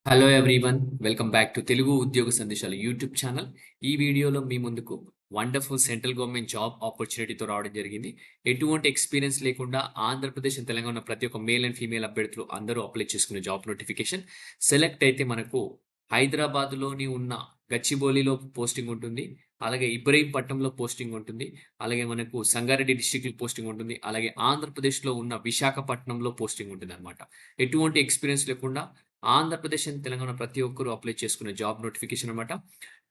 Hello everyone. Welcome back to Telugu ఉద్యోగ సందేశాలు YouTube channel. ఈ వీడియోలో మీ ముందుకు వండర్‌ఫుల్ సెంట్రల్ గవర్నమెంట్ జాబ్ ఆపర్చునిటీతో రావడం జరిగింది. ఎటువంటి ఎక్స్‌పీరియన్స్ లేకుండా ఆంధ్రప్రదేశ్ అండ్ తెలంగాణ ప్రతి ఒక్క మేల్ అండ్ ఫీమేల్ అభ్యర్థులు అందరూ అప్లై చేసుకునే జాబ్ నోటిఫికేషన్. సెలెక్ట్ అయితే మనకు హైదరాబాద్‌లోని ఉన్న గచ్చిబౌలిలో పోస్టింగ్ ఉంటుంది. అలాగే ఇబ్రహీంపట్నంలో పోస్టింగ్ ఉంటుంది. అలాగే మనకు సంగారెడ్డి డిస్ట్రిక్ట్‌లో పోస్టింగ్ ఉంటుంది. అలాగే ఆంధ్రప్రదేశ్‌లో ఉన్న విశాఖపట్నంలో పోస్టింగ్ ఉంటుందన్నమాట. ఎటువంటి ఎక్స్‌పీరియన్స్ లేకుండా ఆంధ్రప్రదేశ్ అండ్ తెలంగాణ ప్రతి ఒక్కరు అప్లై చేసుకునే జాబ్ నోటిఫికేషన్ అనమాట.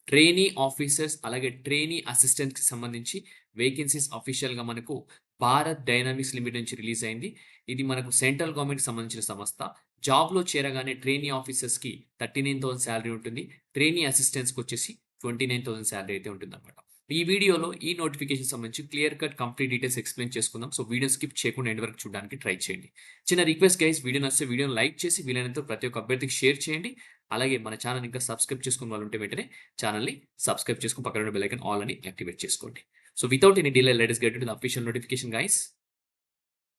ట్రైనీ ఆఫీసర్స్ అలాగే ట్రైనీ అసిస్టెంట్స్‌కి సంబంధించి వేకెన్సీస్ అఫీషియల్‌గా మనకు భారత్ డైనామిక్స్ లిమిటెడ్ నుంచి రిలీజ్ అయింది. ఇది మనకు సెంట్రల్ గవర్నమెంట్‌కి సంబంధించిన సంస్థ. జాబ్‌లో చేరగానే ట్రైనీ ఆఫీసర్స్‌కి 39,000 సాలరీ ఉంటుంది. ట్రైనీ అసిస్టెంట్స్‌కొచ్చేసి 29,000 సాలరీ అయితే ఉంటుందన్నమాట. ఈ వీడియోలో ఈ నోటిఫికేషన్ సంబంధించి clear cut complete details explain చేసుకుందాం. సో, వీడియో స్కిప్ చేయకుండా ఎండ్ వరకు చూడడానికి ట్రై చేయండి. చిన్న రిక్వెస్ట్ గైస్, వీడియో నచ్చితే వీడియోని లైక్ చేసి వీలైనంత ప్రతి ఒక్క అభ్యర్థికి షేర్ చేయండి. అలాగే మన ఛానెల్‌ని ఇంకా సబ్స్క్రైబ్ చేసుకున్న వాళ్ళు ఉంటే వెంటనే ఛానెల్‌ని సబ్స్క్రైబ్ చేసుకొని పక్కన ఉన్న బెల్ ఐకాన్ ఆల్ అని యాక్టివేట్ చేసుకోండి. So, without any delay let us get into the official notification guys.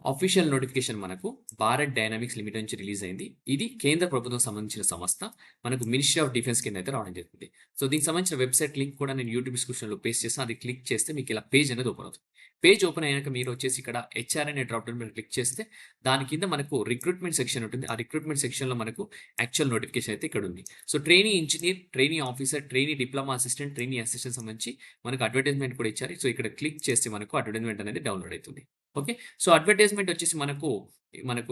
Official notification మనకు భారత్ డైనామిక్స్ లిమిటెడ్ నుంచి రిలీజ్ అయింది. ఇది కేంద్ర ప్రభుత్వం సంబంధించిన సంస్థ. మనకు మినిస్ట్రీ ఆఫ్ డిఫెన్స్ కింద అయితే రావడం జరిగింది. సో, దీనికి సంబంధించిన వెబ్‌సైట్ లింక్ కూడా నేను యూట్యూబ్ డిస్క్రిప్షన్‌లో పేస్ట్ చేస్తాను. అది క్లిక్ చేస్తే మీకు ఇలా పేజ్ అనేది ఓపెన్ అవుతుంది. పేజ్ ఓపెన్ అయ్యాక మీరు వచ్చేసి ఇక్కడ హెచ్ఆర్ అనే డ్రాప్ డౌన్ మీద క్లిక్ చేస్తే దాని కింద మనకు రిక్రూట్మెంట్ సెక్షన్ ఉంటుంది. ఆ రిక్రూట్మెంట్ సెక్షన్‌లో మనకు యాక్చువల్ నోటిఫికేషన్ అయితే ఇక్కడ ఉంది. So, trainee engineer, trainee officer, trainee diploma assistant, trainee assistant సంబంధించి మనకు అడ్వర్టైజ్‌మెంట్ కూడా ఇచ్చారు. సో, ఇక్కడ క్లిక్ చేస్తే మనకు అడ్వర్టైజ్‌మెంట్ అనేది డౌన్‌లోడ్ అవుతుంది. ఓకే. సో, అడ్వర్టైజ్‌మెంట్ వచ్చేసి మనకు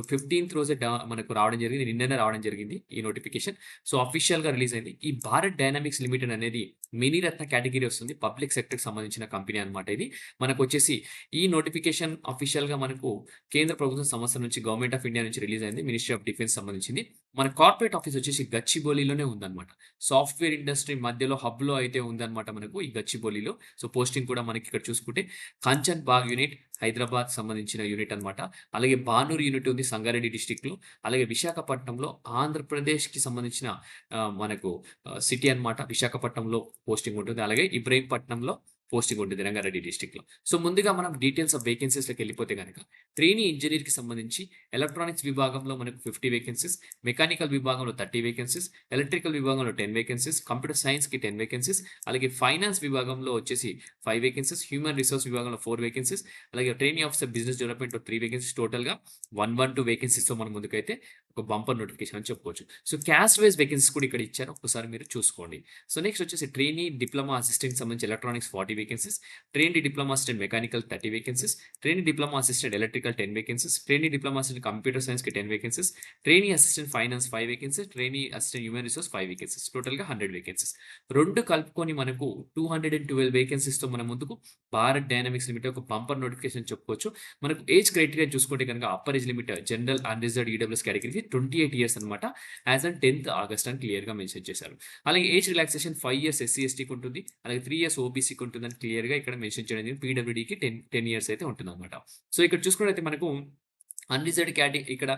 15థ్ రోజే మనకు రావడం జరిగింది. నిన్ననే రావడం జరిగింది ఈ నోటిఫికేషన్. సో, అఫీషియల్‌గా రిలీజ్ అయింది. ఈ భారత్ డైనామిక్స్ లిమిటెడ్ అనేది మినీరత్న కేటగిరీ వస్తుంది. పబ్లిక్ సెక్టర్‌కి సంబంధించిన కంపెనీ అన్నమాట ఇది. మనకొచ్చేసి ఈ నోటిఫికేషన్ అఫీషియల్‌గా మనకు కేంద్ర ప్రభుత్వ సంస్థ నుంచి గవర్నమెంట్ ఆఫ్ ఇండియా నుంచి రిలీజ్ అయింది. మినిస్ట్రీ ఆఫ్ డిఫెన్స్ సంబంధించింది. మన కార్పొరేట్ ఆఫీస్ వచ్చేసి గచ్చిబౌలిలోనే ఉందన్నమాట. సాఫ్ట్‌వేర్ ఇండస్ట్రీ మధ్యలో హబ్‌లో అయితే ఉందన్నమాట మనకు ఈ గచ్చిబౌలిలో. సో, పోస్టింగ్ కూడా మనకి ఇక్కడ చూసుకుంటే కంచన్ బాగ్ యూనిట్ హైదరాబాద్ సంబంధించిన యూనిట్ అన్నమాట. అలాగే బానూర్ యూనిట్ ఉంది సంగారెడ్డి డిస్ట్రిక్ట్‌లో. అలాగే విశాఖపట్నంలో ఆంధ్రప్రదేశ్‌కి సంబంధించిన మనకు సిటీ అన్నమాట. విశాఖపట్నంలో పోస్టింగ్ ఉంటుంది. అలాగే ఇబ్రహీంపట్నంలో పోస్టింగ్ ఉంటుంది రంగారెడ్డి డిస్ట్రిక్ట్‌లో. సో, ముందుగా మనం డీటెయిల్స్ ఆఫ్ వేకెన్సీస్‌లోకి వెళ్ళిపోతే గనక ట్రైనీ ఇంజినీర్‌కి సంబంధించి ఎలక్ట్రానిక్స్ విభాగంలో మనకు 50 వేకెన్సీస్, మెకానికల్ విభాగంలో 30 వేకెన్సీస్, ఎలక్ట్రికల్ విభాగంలో 10 వేకెన్సీస్, కంప్యూటర్ సైన్స్‌కి 10 వేకెన్సీస్, అలాగే ఫైనాన్స్ విభాగంలో వచ్చేసి 5 వేకెన్సీస్, హ్యూమన్ రిసోర్స్ విభాగంలో 4 వేకెన్సీస్, అలాగే ట్రైనీ ఆఫీసర్ బిజినెస్ డెవలప్‌మెంట్‌లో 3 వేకెన్సీస్ టోటల్‌గా 112 వేకెన్సీస్‌తో మన ముందుకైతే ఒక బంపర్ నోటిఫికేషన్ అని చెప్పుకోవచ్చు. సో, క్యాస్ట్ వైస్ వేకెన్సీస్ కూడా ఇక్కడ ఇచ్చారు. ఒక్కసారి మీరు చూసుకోండి. సో, నెక్స్ట్ వచ్చేసి ట్రైనీ డిప్లొమా అసిస్టెంట్‌కి సంబంధించి electronics 40 vacancies, trainee diploma assistant mechanical 30 vacancies, trainee diploma assistant electrical 10 vacancies, trainee diploma assistant computer సైన్స్‌కి 10 vacancies, trainee assistant finance 5 vacancies, trainee assistant human resource 5 vacancies. టోటల్‌గా 100 వేకెన్సీస్. 2 కలుపుకొని మనకు 212 వేకెన్సీస్‌తో మన ముందుకు Bharat dynamics limited ఒక bumper notification చెప్పుకోవచ్చు. మనకు age criteria చూసుకుంటే గనుక upper age limit general unreserved EWS కేటగిరీకి 28 ఇయర్స్ అన్నమాట. యాస్ ఆన్ 10థ్ ఆగస్ట్ అని క్లియర్‌గా మెన్షన్ చేశారు. అలాగే ఏజ్ రిలాక్సేషన్ 5 ఇయర్స్ ఎస్సీ, ఎస్టీకి ఉంటుంది. అలాగే 3 ఇయర్స్ ఓబీసీకి ఉంటుందని క్లియర్‌గా ఇక్కడ మెన్షన్ చేయడం జరిగింది. పీడబ్ల్యూడీకి 10 ఇయర్స్ అయితే ఉంటుందన్నమాట. సో, ఇక్కడ చూసుకున్నట్లయితే మనకు అన్‌రిజర్వ్డ్ ఇక్కడ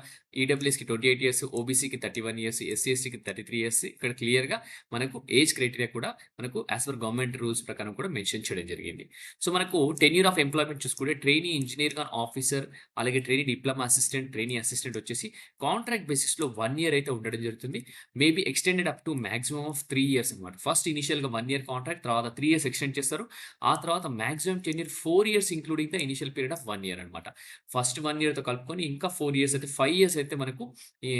ఈడబ్ల్యూఎస్‌కి 28 ఇయర్స్, ఓబీసీకి 31 ఇయర్స్, ఎస్సీ, ఎస్టీకి 33 ఇయర్స్. ఇక్కడ క్లియర్‌గా మనకు ఏజ్ క్రైటీరియా కూడా మనకు యాస్ పర్ గవర్నమెంట్ రూల్స్ ప్రకారం కూడా మెన్షన్ చేయడం జరిగింది. సో, మనకు టెన్యూర్ ఆఫ్ ఎంప్లాయ్‌మెంట్ చూసుకుంటే ట్రైనీ ఇంజినీర్ కమ్ ఆఫీసర్, అలాగే trainee diploma assistant, trainee assistant వచ్చేసి కాంట్రాక్ట్ బేసిస్‌లో 1 ఇయర్ అయితే ఉండడం జరుగుతుంది. Maybe extended up to maximum of 3 years అన్నమాట. ఫస్ట్ ఇనిషియల్‌గా 1 ఇయర్ కాంట్రాక్ట్, తర్వాత 3 ఇయర్స్ ఎక్స్టెండ్ చేస్తారు. ఆ తర్వాత maximum tenure 4 years including the initial period of 1 year అన్నమాట. ఫస్ట్ 1 ఇయర్‌తో కలుపుకొని ఇంకా 4 ఇయర్స్ అయితే 5 ఇయర్స్ అయితే మనకు ఈ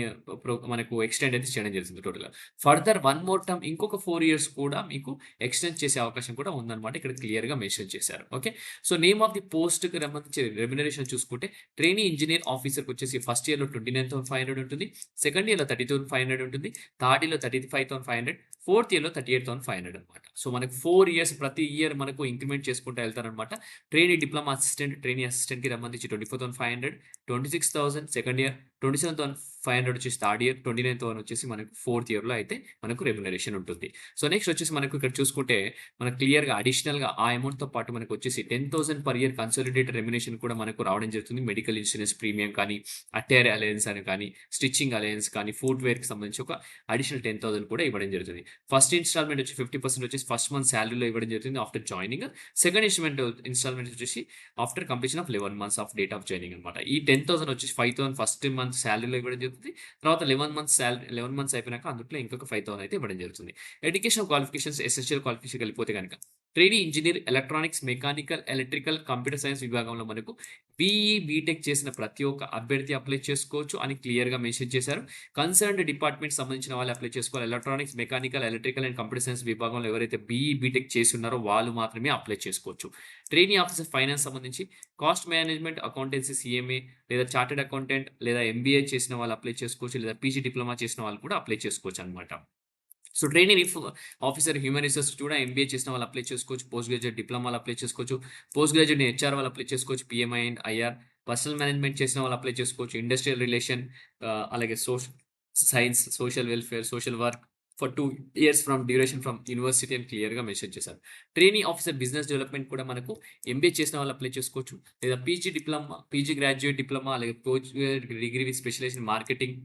మనకు ఎక్స్‌టెండ్ అయితే చేయడం జరుగుతుంది టోటల్‌గా. ఫర్దర్ 1 మోర్ టర్మ్ ఇంకొక 4 ఇయర్స్ కూడా మీకు ఎక్స్‌టెండ్ చేసే అవకాశం కూడా ఉందన్నమాట. ఇక్కడ క్లియర్‌గా మెన్షన్ చేశారు. Okay. So, name of the పోస్ట్‌కి సంబంధించి రెమ్యునరేషన్ చూసుకుంటే ట్రైనీ ఇంజినీర్ ఆఫీసర్‌కి వచ్చేసి ఫస్ట్ ఇయర్‌లో 29,500 ఉంటుంది. సెకండ్ ఇయర్‌లో 30,500 ఉంటుంది. థర్డ్ ఇయర్‌లో 35,500, ఫోర్త్ ఇయర్‌లో 38,500 అన్నమాట. సో, మనకు 4 ఇయర్స్ ప్రతి ఇయర్ మనకు ఇంక్రిమెంట్ చేసుకుంటూ వెళ్తారన్నమాట. ట్రైనీ డిప్లొమా అసిస్టెంట్, ట్రైనీ అసిస్టెంట్‌కి సంబంధించి 24,500, 26,000 సెకండ్ ఇయర్, 27,500 వచ్చేసి థర్డ్ ఇయర్, 29,000 వచ్చేసి మనకు ఫోర్త్ ఇయర్‌లో అయితే మనకు రెమ్యునరేషన్ ఉంటుంది. సో, నెక్స్ట్ వచ్చేసి మనకు ఇక్కడ చూసుకుంటే మనకు క్లియర్‌గా అడిషనల్‌గా ఆ అమౌంట్‌తో పాటు మనకు వచ్చేసి 10,000 పర్ ఇయర్ కన్సాలిడేటెడ్ రెమ్యునరేషన్ కూడా మనకు రావడం జరుగుతుంది. మెడికల్ ఇన్స్యూరెన్స్ ప్రీమియం కానీ, అటైర్ అలయన్స్ అని కానీ, స్టిచింగ్ అలయన్స్ కానీ, ఫుట్‌వేర్‌కి సంబంధించి ఒక అడిషనల్ 10,000 కూడా ఇవ్వడం జరుగుతుంది. ఫస్ట్ ఇన్‌స్టాల్‌మెంట్ వచ్చి 50% వచ్చేసి ఫస్ట్ మంత్ సాలరీలో ఇవ్వడం జరుగుతుంది ఆఫ్టర్ జాయినింగ్. సెకండ్ ఇన్‌స్టాల్‌మెంట్ వచ్చేసి after completion of 11 months of date of joining అన్నమాట. ఈ 10,000 వచ్చేసి 5,000 ఫస్ట్ మంత్ మంత్స్ సాలరీలో ఇవ్వడం జరుగుతుంది. తర్వాత 11 మంత్స్ అయిపోయినాక అందులో ఇంకొక 5,000 అయితే ఇవ్వడం జరుగుతుంది. ఎడ్యుకేషన్ క్వాలిఫికేషన్స్ ఎసెన్షియల్ క్వాలిఫికేషన్ వెళ్ళిపోతే గనక ట్రేడీ engineer, electronics, mechanical, electrical, computer science విభాగంలో మనకు బీఈ, బీటెక్ చేసిన ప్రతి ఒక్క అభ్యర్థి అప్లై చేసుకోవచ్చు అని క్లియర్‌గా మెన్షన్ చేశారు. కన్సర్న్డ్ డిపార్ట్‌మెంట్ సంబంధించిన వాళ్ళు అప్లై చేసుకోవాలి. Electronics, mechanical, electrical and computer science విభాగంలో ఎవరైతే బీఈ, బీటెక్ చేసి ఉన్నారో వాళ్ళు మాత్రమే అప్లై చేసుకోవచ్చు. ట్రైనీ ఆఫీసర్ ఫైనాన్స్ సంబంధించి కాస్ట్ మేనేజ్మెంట్, అకౌంటెన్సీ, సీఎంఏ లేదా చార్టర్డ్ అకౌంటెంట్ లేదా ఎంబీఏ చేసిన వాళ్ళు అప్లై చేసుకోవచ్చు. లేదా పీజీ డిప్లొమా చేసిన వాళ్ళు కూడా అప్లై చేసుకోవచ్చనమాట. So trainee officer human resource కూడా ఎంబీఏ చేసిన వాళ్ళు అప్లై చేసుకోవచ్చు. పోస్ట్ గ్రాడ్యుయేట్ డిప్లొమాలు అప్లై చేసుకోవచ్చు. పోస్ట్ గ్రాడ్యుయేట్ హెచ్ఆర్ వాళ్ళు అప్లై చేసుకోవచ్చు. PMI and IR personnel management చేసిన వాళ్ళు అప్లై చేసుకోవచ్చు. ఇండస్ట్రియల్ రిలేషన్ అలాగే science, social welfare, social work for 2 years duration from university అని క్లియర్‌గా మెన్షన్ చేశారు. ట్రైనీ ఆఫీసర్ బిజినెస్ డెవలప్‌మెంట్ కూడా మనకు ఎంబీఏ చేసిన వాళ్ళు అప్లై చేసుకోవచ్చు. లేదా PG diploma, PG graduate diploma అలాగే post degree with specialization in marketing,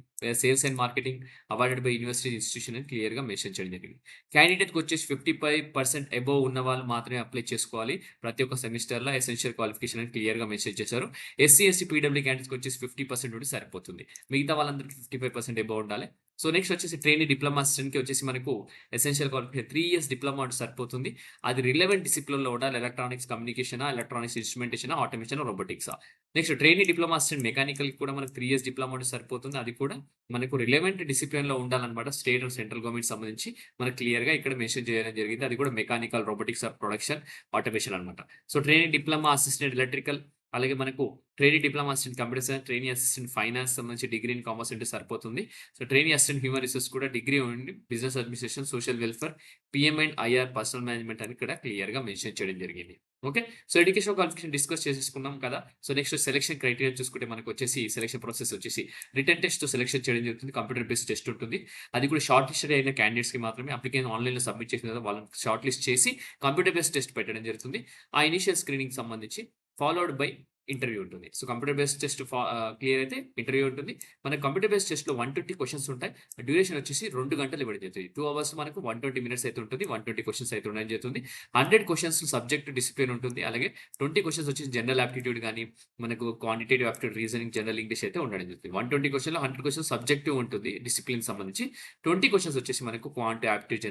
sales and marketing awarded by university institution అని క్లియర్‌గా మెన్షన్ చేయడం జరిగింది. క్యాండిడేట్‌కి వచ్చేసి 55% అబోవ్ ఉన్న వాళ్ళు మాత్రమే అప్లై చేసుకోవాలి. ప్రతి ఒక్క సెమిస్టర్‌లో ఎసెన్షియల్ క్వాలిఫికేషన్ అని క్లియర్‌గా మెన్షన్ చేశారు. ఎస్సీ, ఎస్టీ, పీడబ్ల్యూ క్యాండిడేట్స్‌కి వచ్చేసి 50% ఉంటే సరిపోతుంది. మిగతా వాళ్ళందరికీ 55% అబోవ్ ఉండాలి. సో నెక్స్ట్ వచ్చేసి ట్రైనీ డిప్లొమా అసిస్టెంట్‌కి వచ్చేసి మనకు ఎసెన్షియల్ క్వాలిఫికేషన్ 3 ఇయర్స్ డిప్లొమా ఉంటే సరిపోతుంది. అది రిలవెంట్ డిసిప్లిన్‌లో ఉండాలి. ఎలక్ట్రానిక్స్ కమ్యూనికేషనా, ఎలక్ట్రానిక్స్ ఇన్‌స్ట్రుమెంటేషనా, ఆటోమేషనా, రోబోటిక్సా. నెక్స్ట్ ట్రైనీ డిప్లొమా అసిస్టెంట్ మెకానికల్‌కి కూడా మనకు 3 ఇయర్స్ డిప్లొమా ఉంటే సరిపోతుంది. అది కూడా మనకు రిలవెంట్ డిసిప్లిన్‌లో ఉండాలన్నమాట. స్టేట్ అండ్ సెంట్రల్ గవర్నమెంట్ సంబంధించి మనకు క్లియర్‌గా ఇక్కడ మెన్షన్ చేయడం జరిగింది. అది కూడా mechanical, robotics or production, automation అన్నమాట. So trainee diploma assistant electrical అలాగే మనకు trainee diploma assistant computer science, trainee assistant finance సంబంధించి డిగ్రీ ఇన్ కామర్స్ ఉంటే సరిపోతుంది. So trainee assistant human resource కూడా డిగ్రీ ఉండి business administration, social welfare, PM and IR personnel management అని ఇక్కడ క్లియర్‌గా మెన్షన్ చేయడం జరిగింది. Okay. So education qualification discuss చేసేసుకున్నాం కదా! సో నెక్స్ట్ సెలక్షన్ క్రైటీరియా చూసుకుంటే మనకు వచ్చేసి సెలక్షన్ ప్రాసెస్ వచ్చేసి రిటన్ టెస్ట్‌తో సెలక్షన్ చేయడం జరుగుతుంది. కంప్యూటర్ బేస్డ్ టెస్ట్ ఉంటుంది. అది కూడా షార్ట్ లిస్టెడ్ అయిన క్యాండిడేట్స్‌కి మాత్రమే అప్లికేషన్ ఆన్‌లైన్‌లో సబ్మిట్ చేసిన తర్వాత వాళ్ళని షార్ట్ లిస్ట్ చేసి కంప్యూటర్ బేస్డ్ టెస్ట్ పెట్టడం జరుగుతుంది. ఆ ఇనీషియల్ స్క్రీనింగ్ సంబంధించి ఫాలోడ్ బై ఇంటర్వ్యూ ఉంటుంది. So computer based test clear అయితే ఇంటర్వ్యూ ఉంటుంది. మనకు కంప్యూటర్ బేస్డ్ టెస్ట్‌లో 120 క్వెషన్స్ ఉంటాయి. డ్యూరేషన్ వచ్చేసి 2 గంటలు ఇవ్వడం జరుగుతుంది. 2 అవర్స్ మనకు 120 మినిట్స్ అయితే ఉంటుంది. 120 క్వెషన్స్ అయితే ఉండడం జరుగుతుంది. 100 క్వెషన్స్ సబ్జెక్ట్ డిసిప్లిన్ ఉంటుంది. అలాగే 20 క్వెషన్స్ వచ్చేసి జనరల్ యాప్టిట్యూడ్ గాని, మనకు quantitative aptitude, reasoning, general English అయితే ఉండడం జరుగుతుంది. 120 క్వెషన్‌లో 100 క్వెషన్స్ సబ్జెక్టివ్ ఉంటుంది డిసిప్లిన్ సంబంధించి. 20 క్వెషన్స్ వచ్చేసి మనకు క్వాంట్ యాప్టిట్యూడ్,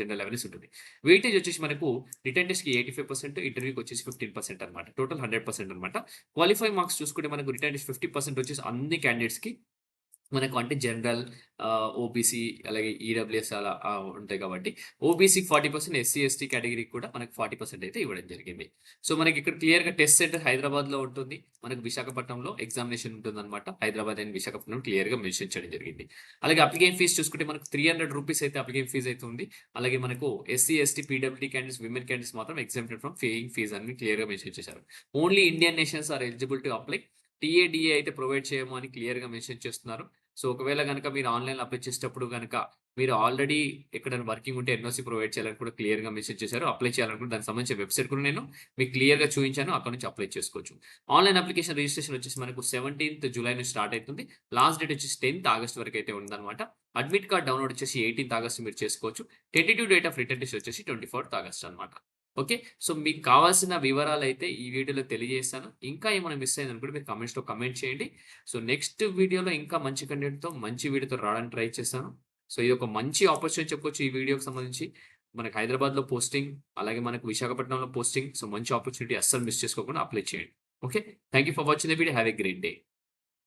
జనరల్ అవేర్‌నెస్ ఉంటుంది. వెయిటేజ్ వచ్చేసి మనకు రిటన్ టెస్ట్‌కి 85%, ఇంటర్వ్యూకి వచ్చేసి 15% అన్నమాట. టోటల్ 100% అన్నమాట. క్వాలిఫై మార్క్స్ చూసుకుంటే మనకు రిటన్ టెస్ట్ 50% వచ్చేసి అన్ని క్యాండిడేట్స్‌కి మనకు అంటే జనరల్, ఓబీసీ అలాగే ఈడబ్ల్యూఎస్ అలా ఉంటాయి కాబట్టి ఓబీసీకి 40%, ఎస్సీ, ఎస్టీ కేటగిరీకి కూడా మనకు 40% అయితే ఇవ్వడం జరిగింది. సో మనకి ఇక్కడ క్లియర్‌గా టెస్ట్ సెంటర్ హైదరాబాద్‌లో ఉంటుంది. మనకు విశాఖపట్నంలో ఎగ్జామినేషన్ ఉంటుందన్నమాట. హైదరాబాద్ అండ్ విశాఖపట్నం క్లియర్‌గా మెన్షన్ చేయడం జరిగింది. అలాగే అప్లికేషన్ ఫీస్ చూసుకుంటే మనకు ₹300 అయితే అప్లికేషన్ ఫీస్ అయితే ఉంది. అలాగే మనకు SC, ST, PWD candidates, women candidates మాత్రం ఎగ్జామ్టెడ్ ఫ్రమ్ పేయింగ్ ఫీస్ అని క్లియర్‌గా మెన్షన్ చేశారు. Only Indian nationals are eligible to apply. TA అయితే ప్రొవైడ్ చేయము అని క్లియర్‌గా మెన్షన్ చేస్తున్నారు. సో ఒకవేళ గనక మీరు ఆన్‌లైన్‌లో అప్లై చేసేటప్పుడు గనక మీరు ఆల్రెడీ ఎక్కడైనా వర్కింగ్ ఉంటే ఎన్ఓసీ ప్రొవైడ్ చేయాలని కూడా క్లియర్‌గా మెన్షన్ చేశారు. అప్లై చేయాలనుకుంటే దానికి సంబంధించిన వెబ్‌సైట్ కూడా నేను మీకు క్లియర్‌గా చూయించాను. అక్కడి నుంచి అప్లై చేసుకోవచ్చు. ఆన్‌లైన్ అప్లికేషన్ రిజిస్ట్రేషన్ వచ్చేసి మనకు 17th జులై నుంచి స్టార్ట్ అయితుంది. లాస్ట్ డేట్ వచ్చేసి 10th ఆగస్ట్ వరకు అయితే ఉందన్నమాట. అడ్మిట్ కార్డ్ డౌన్‌లోడ్ వచ్చేసి 18th ఆగస్ట్ మీరు చేసుకోవచ్చు. Tentative date of written test వచ్చేసి 24th ఆగస్ట్ అన్నమాట. ఓకే. సో మీకు కావాల్సిన వివరాలైతే ఈ వీడియోలో తెలియజేశాను. ఇంకా ఏమైనా మిస్ అయిందనుకుంటే మీరు కామెంట్స్‌లో కామెంట్ చేయండి. సో నెక్స్ట్ వీడియోలో ఇంకా మంచి కంటెంట్‌తో, మంచి వీడియోతో రావడానికి ట్రై చేస్తాను. సో ఇదొక మంచి ఆపర్చునిటీ చెప్పుకోవచ్చు ఈ వీడియోకి సంబంధించి. మనకు హైదరాబాద్‌లో పోస్టింగ్, అలాగే మనకు విశాఖపట్నంలో పోస్టింగ్. సో మంచి ఆపర్చునిటీ అస్సలు మిస్ చేసుకోకుండా అప్లై చేయండి. Okay. Thank you for watching the video. Have a great day.